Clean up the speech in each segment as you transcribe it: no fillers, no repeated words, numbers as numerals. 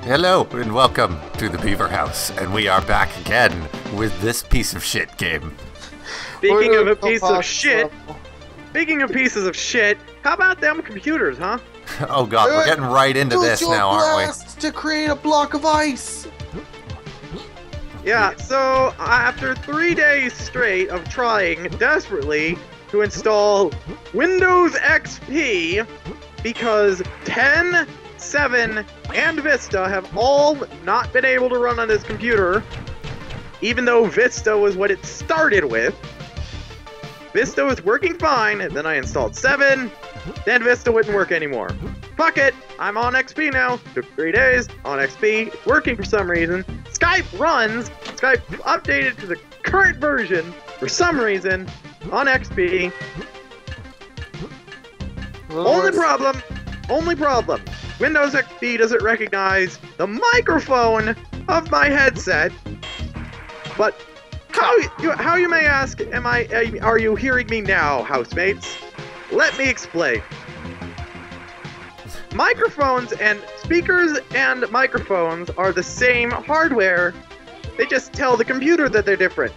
Hello and welcome to the Beaver House, and we are back again with this piece of shit game. Speaking of a piece of shit, how about them computers, huh? Oh god, we're getting right into this now, aren't we? To create a block of ice. Yeah, so after 3 days straight of trying desperately to install Windows XP, because 10, 7, and Vista have all not been able to run on this computer, even though Vista was what it started with. Vista was working fine, and then I installed 7, then Vista wouldn't work anymore. Fuck it, I'm on XP now. Took 3 days, on XP, it's working for some reason. Skype runs, Skype updated to the current version for some reason, on XP. Only problem, Windows XP doesn't recognize the microphone of my headset. But how you may ask, are you hearing me now, housemates? Let me explain. Microphones and speakers and microphones are the same hardware. They just tell the computer that they're different.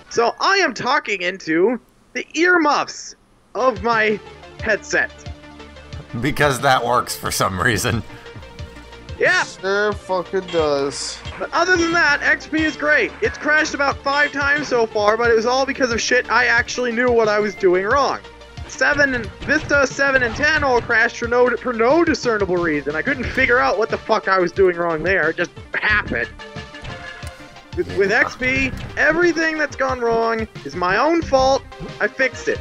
So I am talking into the earmuffs of my headset. Because that works for some reason. Yeah. Sure fucking does. But other than that, XP is great. It's crashed about 5 times so far, but it was all because of shit I actually knew what I was doing wrong. Vista 7 and 10 all crashed for no discernible reason. I couldn't figure out what the fuck I was doing wrong there. It just happened. With XP, everything that's gone wrong is my own fault. I fixed it.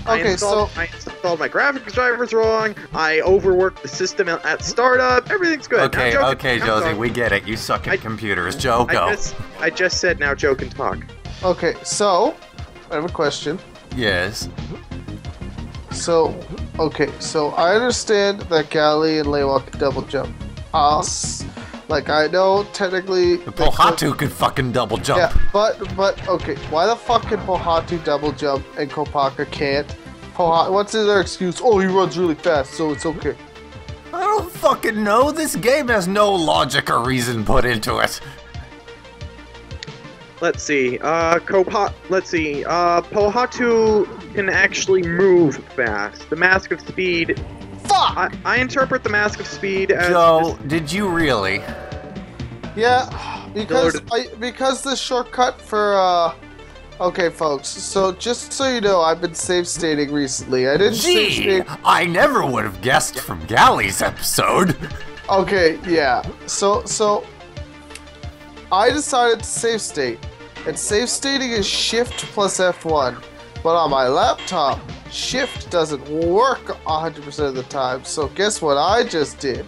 I installed my graphics drivers wrong. I overworked the system at startup. Everything's good. Okay, Josie, we get it. You suck at computers. Joe, go. I just said now Joe can talk. Okay, so I have a question. Yes. So I understand that Galley and Lewa can double jump. I know technically... Pohatu could fucking double jump. Yeah, but, okay, why the fuck can Pohatu double jump and Kopaka can't? What's their excuse? Oh, he runs really fast, so it's okay. I don't fucking know. This game has no logic or reason put into it. Let's see, Pohatu can actually move fast. The Mask of Speed... Fuck! I interpret the Mask of Speed as... Joe, did you really? Yeah, because the shortcut for, okay, folks, so just so you know, I've been save stating recently. I didn't save state... I never would have guessed from Galley's episode. Okay, yeah. So I decided to save state. And save stating is Shift plus F1. But on my laptop, Shift doesn't work 100% of the time. So guess what I just did?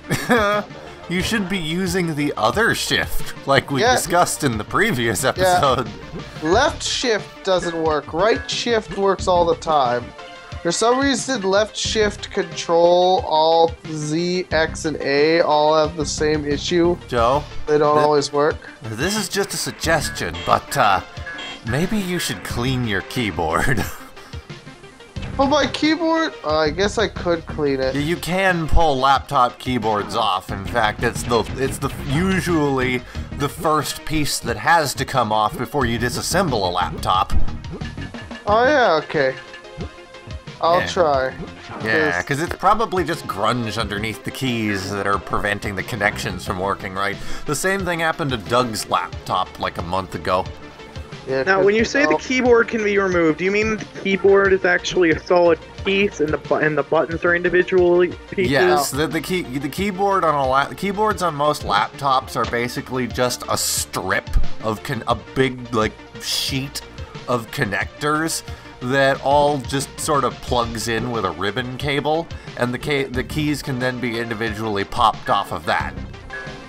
You should be using the other shift, like we discussed in the previous episode. Yeah. Left shift doesn't work. Right shift works all the time. For some reason, left shift, control, alt, Z, X, and A all have the same issue. Joe? They don't always work. This is just a suggestion, but maybe you should clean your keyboard. But my keyboard, I guess I could clean it. You can pull laptop keyboards off. In fact, it's usually the first piece that has to come off before you disassemble a laptop. Oh yeah, okay. I'll try. Yeah, because it's probably just grunge underneath the keys that are preventing the connections from working right. The same thing happened to Doug's laptop like a month ago. Yeah, now, when you say the keyboard can be removed, do you mean the keyboard is actually a solid piece and the buttons are individual pieces? Yes, the keyboard on keyboards on most laptops are basically just a strip of a big like sheet of connectors that all just sort of plugs in with a ribbon cable, and the keys can then be individually popped off of that.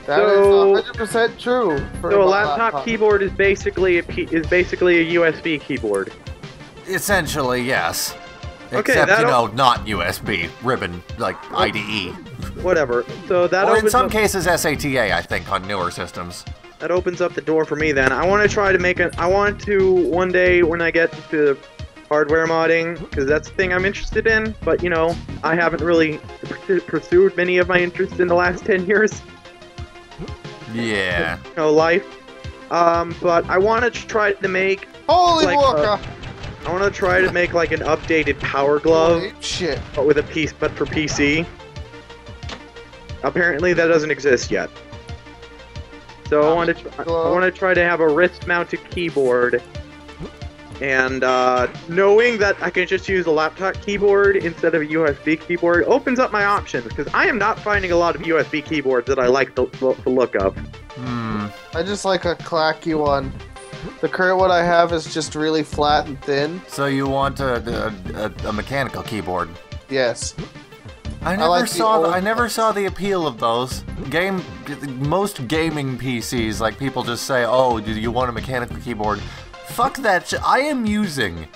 That is 100% true. So a laptop keyboard is basically a USB keyboard. Essentially, yes. Okay, except, you know, not USB, ribbon, like IDE. Whatever. So that or in some cases SATA, I think, on newer systems. That opens up the door for me then. I want to try to make I want to, one day when I get to hardware modding, because that's the thing I'm interested in, but, you know, I haven't really pursued many of my interests in the last 10 years. Yeah. life. But I want to try to make Holy like, Walker! I want to try to make like an updated Power Glove, Holy shit. but with a piece, but for PC. Apparently, that doesn't exist yet. So I want to try to have a wrist-mounted keyboard, and knowing that I can just use a laptop keyboard instead of a USB keyboard opens up my options, because I am not finding a lot of USB keyboards that I like the look of. I just like a clacky one. The current one I have is just really flat and thin. So you want a mechanical keyboard? Yes. I never saw the appeal of those. Most gaming PCs, like people just say, "Oh, do you want a mechanical keyboard?" Fuck that shit. I am using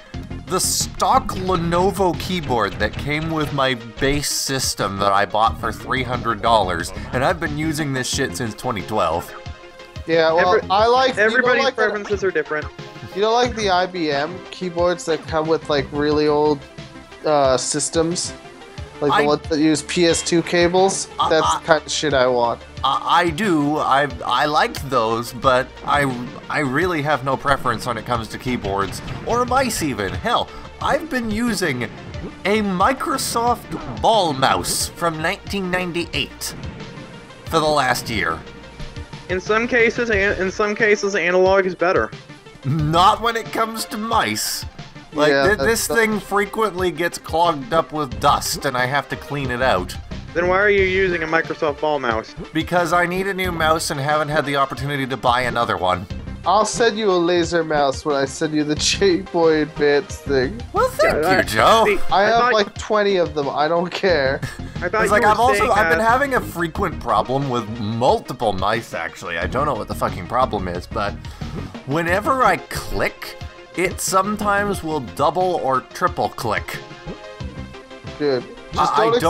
the stock Lenovo keyboard that came with my base system that I bought for $300, and I've been using this shit since 2012. Yeah, well, Everybody's preferences are different. You don't like the IBM keyboards that come with like really old systems? Like the ones that use PS2 cables? That's the kind of shit I want. I do. I like those, but I really have no preference when it comes to keyboards or mice even. Hell, I've been using a Microsoft ball mouse from 1998 for the last year. In some cases, analog is better. Not when it comes to mice. Like, Yeah, this thing frequently gets clogged up with dust, and I have to clean it out. Then why are you using a Microsoft ball mouse? Because I need a new mouse and haven't had the opportunity to buy another one. I'll send you a laser mouse when I send you the J-Boy Advance thing. Well, thank you, Joe. See, I have like 20 of them. I don't care. I thought It's you like were I've been having a frequent problem with multiple mice, actually. I don't know what the fucking problem is, but whenever I click, it sometimes will double or triple click. Dude, just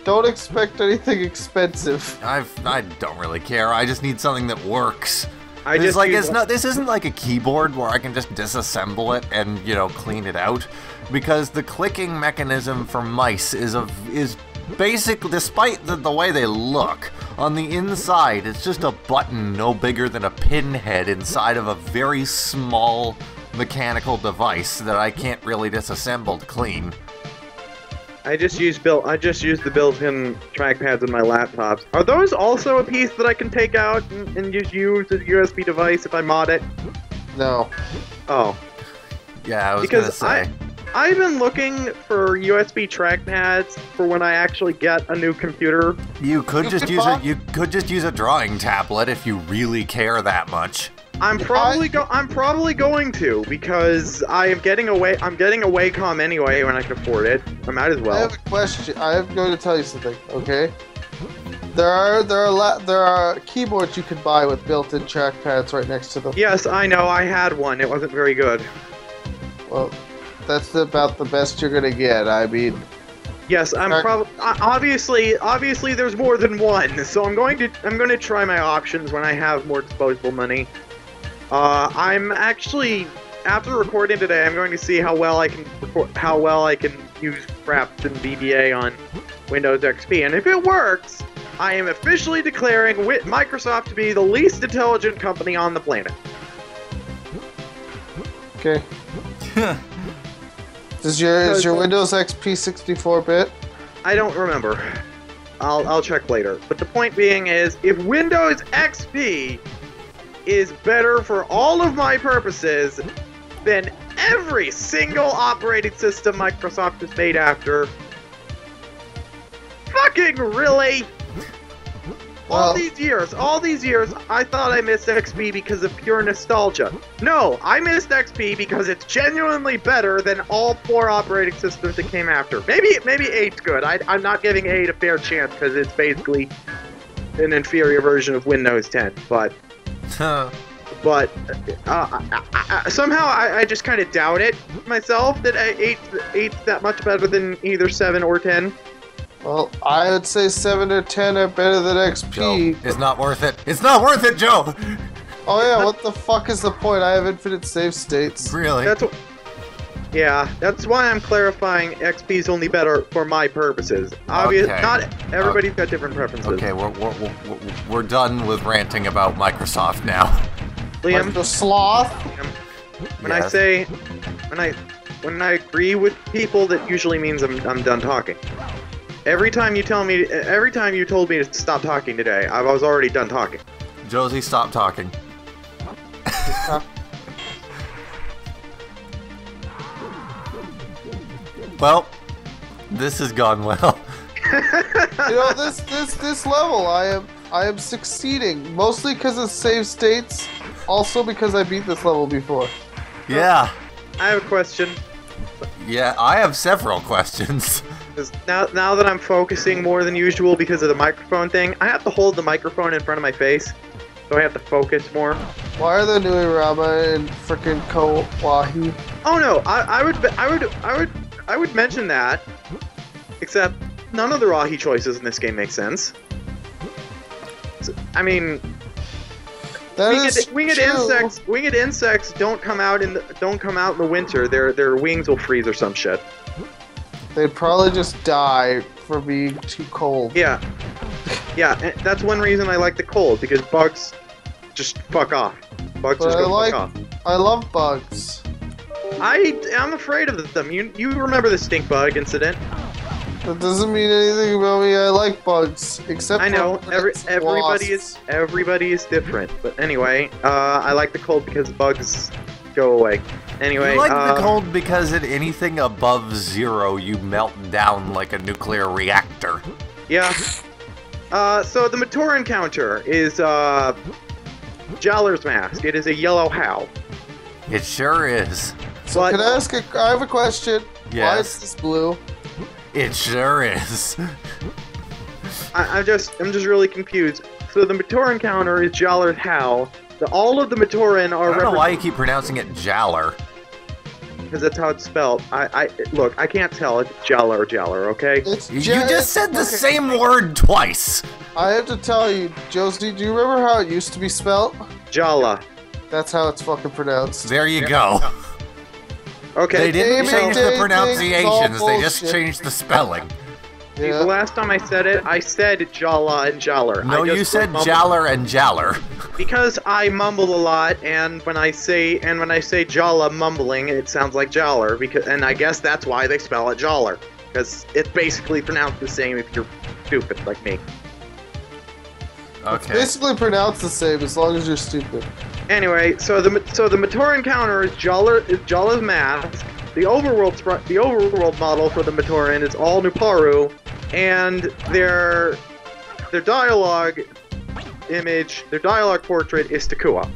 don't expect anything expensive. I don't really care. I just need something that works. This isn't like a keyboard where I can just disassemble it and, you know, clean it out, because the clicking mechanism for mice is basic, despite the way they look. On the inside, it's just a button no bigger than a pinhead inside of a very small mechanical device that I can't really disassemble to clean. I just use the built-in trackpads in my laptops. Are those also a piece that I can take out and just use as a USB device if I mod it? No. Oh. Yeah, I was gonna say. I've been looking for USB trackpads for when I actually get a new computer. You could just use a drawing tablet if you really care that much. I'm probably going to, because I'm getting a Wacom anyway when I can afford it. I might as well. I have a question. I am going to tell you something. Okay. There are keyboards you can buy with built-in trackpads right next to them. Yes, I know. I had one. It wasn't very good. Well, that's about the best you're gonna get. I mean. Yes, I'm probably obviously there's more than one, so I'm going to try my options when I have more disposable money. I'm actually, after recording today, I'm going to see how well I can use Fraps and VBA on Windows XP, and if it works, I am officially declaring Microsoft to be the least intelligent company on the planet. Okay. Is your Windows XP 64-bit? I don't remember. I'll check later. But the point being is, if Windows XP is better for all of my purposes than every single operating system Microsoft has made after, fucking really? All these years, I thought I missed XP because of pure nostalgia. No, I missed XP because it's genuinely better than all 4 operating systems that came after. Maybe 8's good. I'm not giving 8 a fair chance because it's basically an inferior version of Windows 10. But somehow I just kind of doubt it myself that 8's that much better than either 7 or 10. Well, I would say 7 or 10 are better than XP. Joe, it's not worth it. It's not worth it, Joe! Oh yeah, what the fuck is the point? I have infinite save states. Really? Yeah, that's why I'm clarifying XP is only better for my purposes. Obviously, Okay. not everybody's got different preferences. Okay, we're done with ranting about Microsoft now. Liam, Like the sloth. when Yes. I say, when I agree with people, that usually means I'm done talking. Every time you told me to stop talking today, I was already done talking. Josie, stop talking. Well, this has gone well. You know, this level, I am succeeding mostly because of save states. Also because I beat this level before. Yeah. I have a question. Yeah, I have several questions. 'Cause now that I'm focusing more than usual because of the microphone thing, I have to hold the microphone in front of my face, so I have to focus more. Why are there Nui Rama and frickin' Kawahi? Oh no, I would mention that, except none of the Rahi choices in this game make sense. So, I mean, That is winged true. insects don't come out in the winter. Their wings will freeze or some shit. They'd probably just die for being too cold. Yeah, yeah, and that's one reason I like the cold, because bugs just fuck off. Bugs But just I go like- fuck off. I love bugs. I'm afraid of them. You remember the stink bug incident? That doesn't mean anything about me. I like bugs, except I know for everybody is different. But anyway, I like the cold because bugs go away. Anyway, You like the cold because at anything above 0, you melt down like a nuclear reactor. Yeah. So the Mator encounter is Jowler's mask. It is a yellow how. It sure is. So But- can I ask? I have a question. Why Yes. is this blue? It sure is. I'm just really confused. So the Mator encounter is Jowler's how. All of the Matoran are I don't know why you keep pronouncing it Jaller. because that's how it's spelled. Look, I can't tell if it's Jowler or Jowler, okay? It's You Ja- just said the okay. same word twice. I have to tell you, Josie, do you remember how it used to be spelt? Jala. That's how it's fucking pronounced. There you go. Okay. They didn't Ding, change ding, the ding, pronunciations, it's all they just bullshit. changed the spelling. The Yeah. last time I said Jala and Jowler. No, I just you said mumbled- Jaller and Jaller. Because I mumble a lot, and when I say Jala mumbling, it sounds like Jowler. And I guess that's why they spell it Jowler, because it's basically pronounced the same if you're stupid like me. Okay. Basically pronounced the same as long as you're stupid. Anyway, so the Mator encounter is Jala's mask. The overworld model for the Matoran is all Nuparu, and their dialogue image, their dialogue portrait is Takua.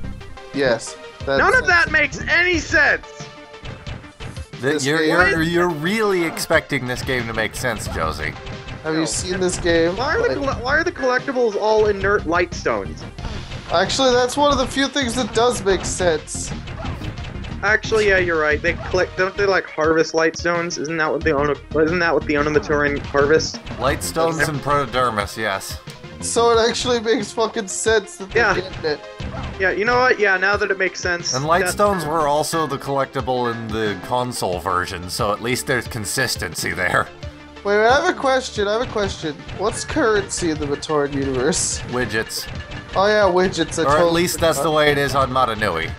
Yes. None of that makes any sense. This You're really expecting this game to make sense, Josie. Have you seen this game? Why are the collectibles all inert light stones? Actually, that's one of the few things that does make sense. Actually, yeah, you're right. Don't they like harvest light stones? Isn't that what the Onamatoran harvest? Light stones and protodermis, yes. So it actually makes fucking sense that they're Yeah. getting it. Yeah, you know what? Yeah, now that it makes sense. And light that- stones were also the collectible in the console version, so at least there's consistency there. Wait, I have a question. What's currency in the Matoran universe? Widgets. Oh yeah, widgets. Or at least that's the way it is on Matanui.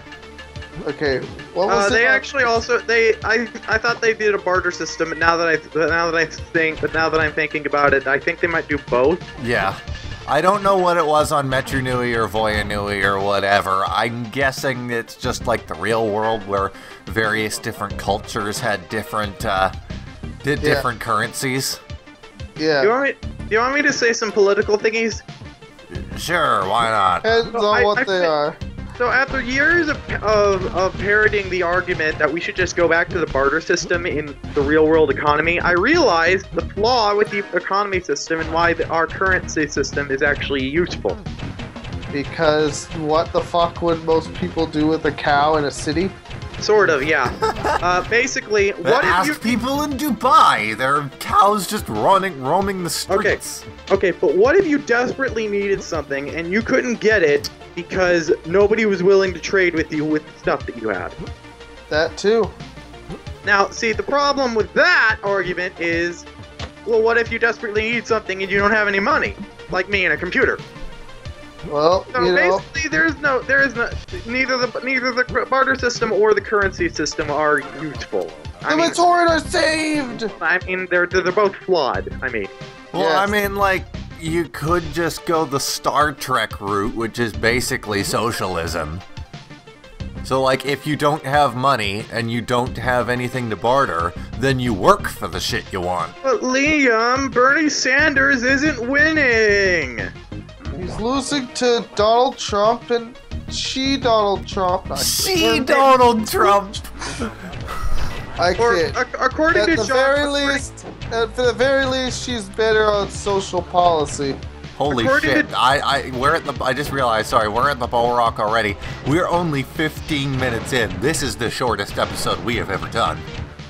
Okay. What was They it? actually also I thought they did a barter system, but now that I'm thinking about it, I think they might do both. Yeah. I don't know what it was on Metru Nui or Voya Nui or whatever. I'm guessing it's just like the real world where various different cultures had different different currencies. Yeah. Do you want me to say some political thingies? Sure, why not? Depends So on I what they think- are. So after years of parroting the argument that we should just go back to the barter system in the real world economy, I realized the flaw with the economy system and why our currency system is actually useful. Because what the fuck would most people do with a cow in a city? Sort of, yeah. Basically, what if Ask you... people in Dubai. There are cows just roaming the streets. Okay, but what if you desperately needed something and you couldn't get it because nobody was willing to trade with you with the stuff that you had? That too. Now, see, the problem with that argument is, well, what if you desperately need something and you don't have any money, like me and a computer? Well, So basically, there is no, neither the barter system or the currency system are useful. The Matoran are saved! I mean, they're both flawed. I mean, Well, Yes. I mean, like, you could just go the Star Trek route, which is basically socialism. So, like, if you don't have money and you don't have anything to barter, then you work for the shit you want. but Liam, Bernie Sanders isn't winning. He's losing to Donald Trump and Donald Trump. See, Donald Trump! I Or can't. according to At the John, for the very least, she's better on social policy. Holy According shit! to- I just realized. Sorry, we're at the Bull Rock already. We're only 15 minutes in. This is the shortest episode we have ever done.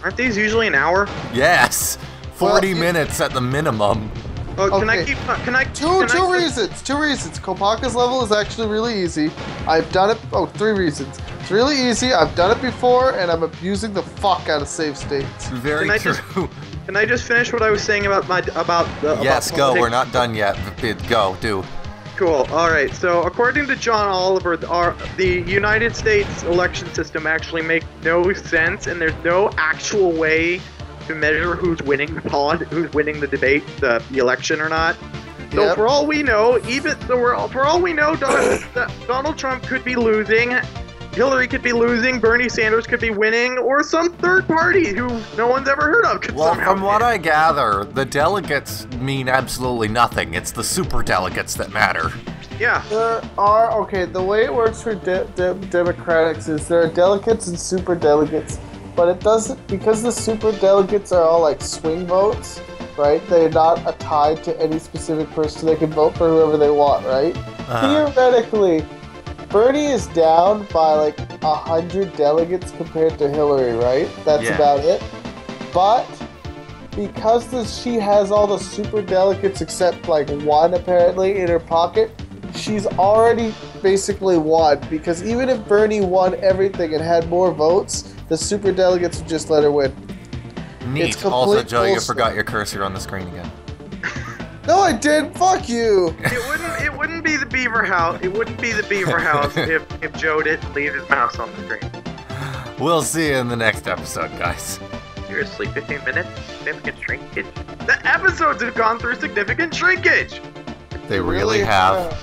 aren't these usually an hour? Yes, 40 Well, minutes at the minimum. Oh, can I Okay. keep? Can I? Two can I- reasons. Two reasons. Kopaka's level is actually really easy. I've done it. Oh, 3 reasons. It's really easy. I've done it before, and I'm abusing the fuck out of save states. Very Can I true. just- Can I just finish what I was saying about Yes, about go. politics? We're not done yet. Go, do. Cool. All right. So, according to John Oliver, the United States election system actually makes no sense, and there's no actual way to measure who's winning the debate, the election or not. So, Yep. for all we know, Donald Trump could be losing, Hillary could be losing, Bernie Sanders could be winning, or some third party who no one's ever heard of could Well, somehow from what win. I gather, the delegates mean absolutely nothing. It's the super delegates that matter. Yeah. There are, okay, the way it works for Democrats is there are delegates and super delegates, but it doesn't, because the super delegates are all like swing votes, right? They're not tied to any specific person. They can vote for whoever they want, right? Theoretically, Bernie is down by like 100 delegates compared to Hillary, right? That's Yeah. about it. But because she has all the super delegates except like one apparently in her pocket, she's already basically won. Because even if Bernie won everything and had more votes, the super delegates would just let her win. Neat. It's Also, complete Joe, you bullshit. forgot your cursor on the screen again. No, I didn't. Fuck you. It wouldn't be the Beaver House. It wouldn't be the Beaver House if Joe didn't leave his mouse on the screen. We'll see you in the next episode, guys. Seriously, 15 minutes? Significant shrinkage? The episodes have gone through significant shrinkage! They really have.